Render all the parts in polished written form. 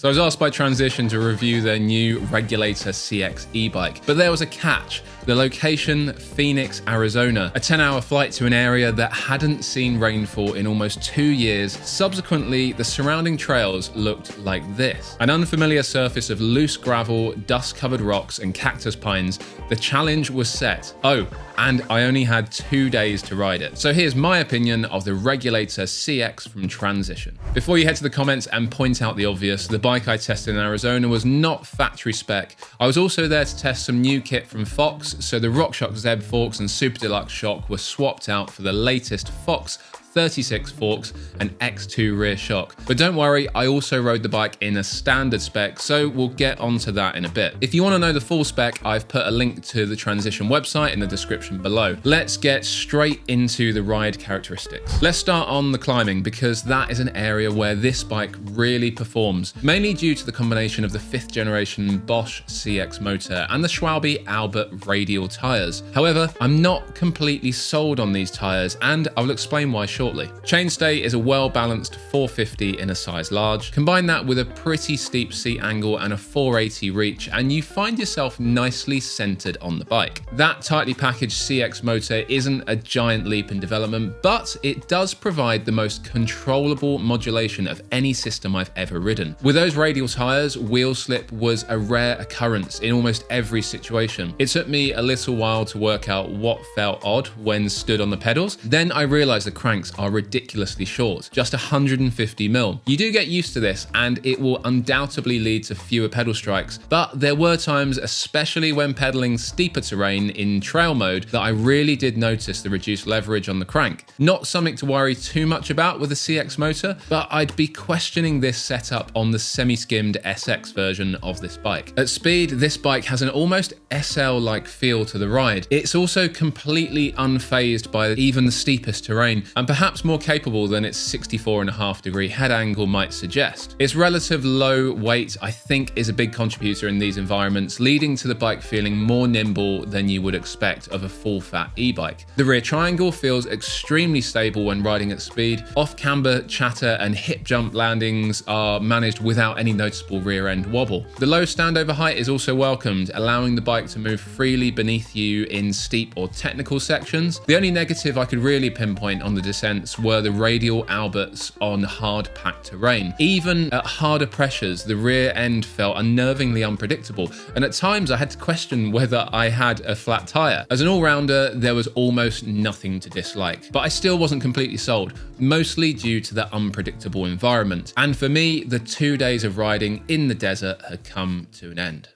So I was asked by Transition to review their new Regulator CX e-bike, but there was a catch. The location, Phoenix, Arizona, a 10-hour flight to an area that hadn't seen rainfall in almost 2 years. Subsequently, the surrounding trails looked like this. An unfamiliar surface of loose gravel, dust-covered rocks, and cactus pines. The challenge was set. Oh, and I only had 2 days to ride it. So here's my opinion of the Regulator CX from Transition. Before you head to the comments and point out the obvious, the bike I tested in Arizona was not factory spec. I was also there to test some new kit from Fox, so the RockShox Zeb forks and Super Deluxe shock were swapped out for the latest Fox 36 forks and X2 rear shock. But don't worry, I also rode the bike in a standard spec, so we'll get onto that in a bit. If you want to know the full spec, I've put a link to the Transition website in the description below. Let's get straight into the ride characteristics. Let's start on the climbing, because that is an area where this bike really performs, mainly due to the combination of the 5th generation Bosch CX motor and the Schwalbe Albert radial tyres. However, I'm not completely sold on these tyres, and I will explain why shortly. Chainstay is a well-balanced 450 in a size large. Combine that with a pretty steep seat angle and a 480 reach, and you find yourself nicely centered on the bike. That tightly packaged CX motor isn't a giant leap in development, but it does provide the most controllable modulation of any system I've ever ridden. With those radial tires, wheel slip was a rare occurrence in almost every situation. It took me a little while to work out what felt odd when stood on the pedals. Then I realized the cranks are ridiculously short, just 150 mil. You do get used to this, and it will undoubtedly lead to fewer pedal strikes, but there were times, especially when pedaling steeper terrain in trail mode, that I really did notice the reduced leverage on the crank. Not something to worry too much about with the CX motor, but I'd be questioning this setup on the semi-skimmed SX version of this bike. At speed, this bike has an almost SL-like feel to the ride. It's also completely unfazed by even the steepest terrain, and perhaps more capable than its 64.5-degree head angle might suggest. Its relative low weight, I think, is a big contributor in these environments, leading to the bike feeling more nimble than you would expect of a full-fat e-bike. The rear triangle feels extremely stable when riding at speed. Off-camber chatter and hip jump landings are managed without any noticeable rear-end wobble. The low standover height is also welcomed, allowing the bike to move freely beneath you in steep or technical sections. The only negative I could really pinpoint on the descents were the radial Alberts on hard packed terrain. Even at harder pressures, the rear end felt unnervingly unpredictable, and at times I had to question whether I had a flat tire. As an all-rounder, there was almost nothing to dislike, but I still wasn't completely sold, mostly due to the unpredictable environment. And for me, the 2 days of riding in the desert had come to an end.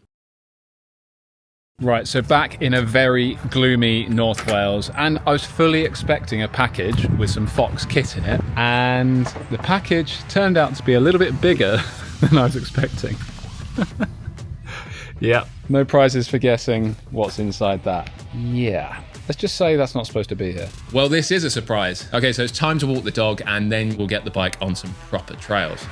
Right, so back in a very gloomy North Wales, and I was fully expecting a package with some Fox kit in it, and the package turned out to be a little bit bigger than I was expecting. Yeah, no prizes for guessing what's inside that. Yeah. Let's just say that's not supposed to be here. Well, this is a surprise. Okay, so it's time to walk the dog, and then we'll get the bike on some proper trails.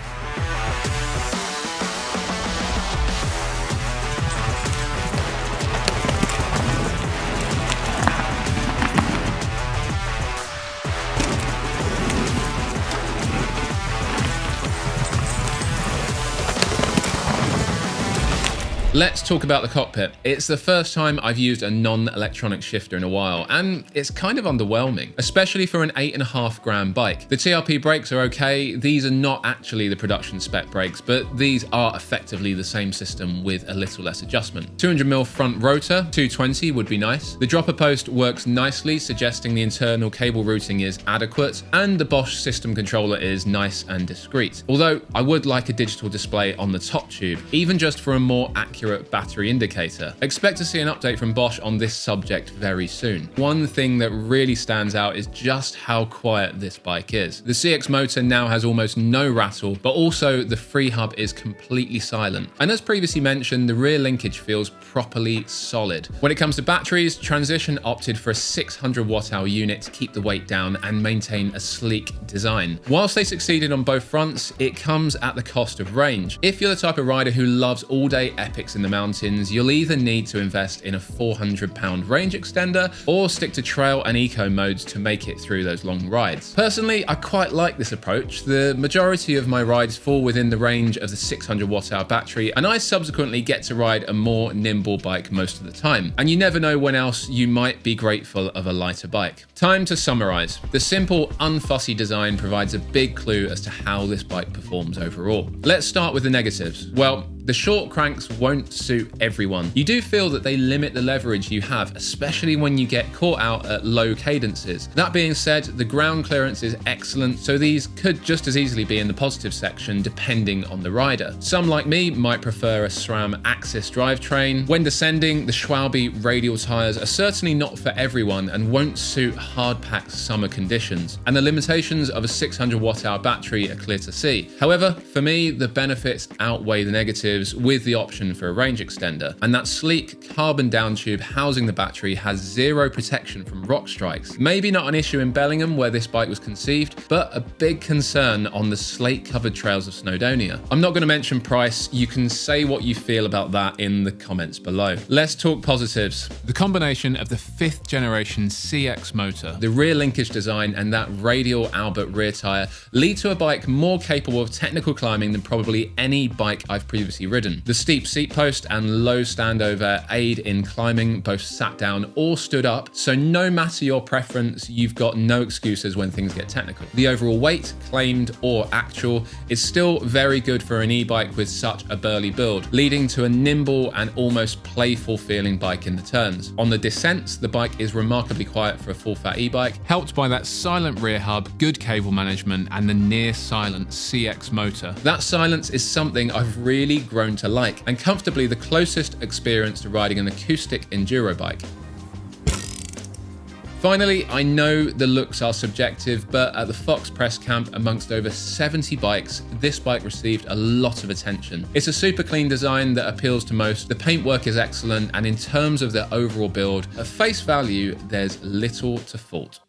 Let's talk about the cockpit. It's the first time I've used a non-electronic shifter in a while, and it's kind of underwhelming, especially for an 8.5 gram bike. The TRP brakes are okay. These are not actually the production spec brakes, but these are effectively the same system with a little less adjustment. 200mm front rotor, 220 would be nice. The dropper post works nicely, suggesting the internal cable routing is adequate, and the Bosch system controller is nice and discreet. Although I would like a digital display on the top tube, even just for a more accurate battery indicator. Expect to see an update from Bosch on this subject very soon. One thing that really stands out is just how quiet this bike is. The CX motor now has almost no rattle, but also the free hub is completely silent. And as previously mentioned, the rear linkage feels properly solid. When it comes to batteries, Transition opted for a 600 watt-hour unit to keep the weight down and maintain a sleek design. Whilst they succeeded on both fronts, it comes at the cost of range. If you're the type of rider who loves all-day epics in the mountains, you'll either need to invest in a £400 range extender or stick to trail and eco modes to make it through those long rides. Personally, I quite like this approach. The majority of my rides fall within the range of the 600 watt-hour battery, and I subsequently get to ride a more nimble bike most of the time. And you never know when else you might be grateful of a lighter bike. Time to summarize. The simple, unfussy design provides a big clue as to how this bike performs overall. Let's start with the negatives. Well, the short cranks won't suit everyone. You do feel that they limit the leverage you have, especially when you get caught out at low cadences. That being said, the ground clearance is excellent, so these could just as easily be in the positive section depending on the rider. Some, like me, might prefer a SRAM Axis drivetrain. When descending, the Schwalbe radial tyres are certainly not for everyone and won't suit hard-packed summer conditions. And the limitations of a 600 watt-hour battery are clear to see. However, for me, the benefits outweigh the negatives with the option for a range extender. And that sleek carbon down tube housing the battery has zero protection from rock strikes. Maybe not an issue in Bellingham where this bike was conceived, but a big concern on the slate-covered trails of Snowdonia. I'm not going to mention price. You can say what you feel about that in the comments below. Let's talk positives. The combination of the 5th generation CX motor, the rear linkage design, and that radial Albert rear tyre lead to a bike more capable of technical climbing than probably any bike I've previously ridden. The steep seat post and low standover aid in climbing, both sat down or stood up, so no matter your preference, you've got no excuses when things get technical. The overall weight, claimed or actual, is still very good for an e-bike with such a burly build, leading to a nimble and almost playful feeling bike in the turns. On the descents, the bike is remarkably quiet for a full-fat e-bike, helped by that silent rear hub, good cable management, and the near-silent CX motor. That silence is something I've really grown to like, and comfortably the closest experience to riding an acoustic enduro bike. Finally, I know the looks are subjective, but at the Fox press camp, amongst over 70 bikes, this bike received a lot of attention. It's a super clean design that appeals to most, the paintwork is excellent, and in terms of the overall build, at face value, there's little to fault.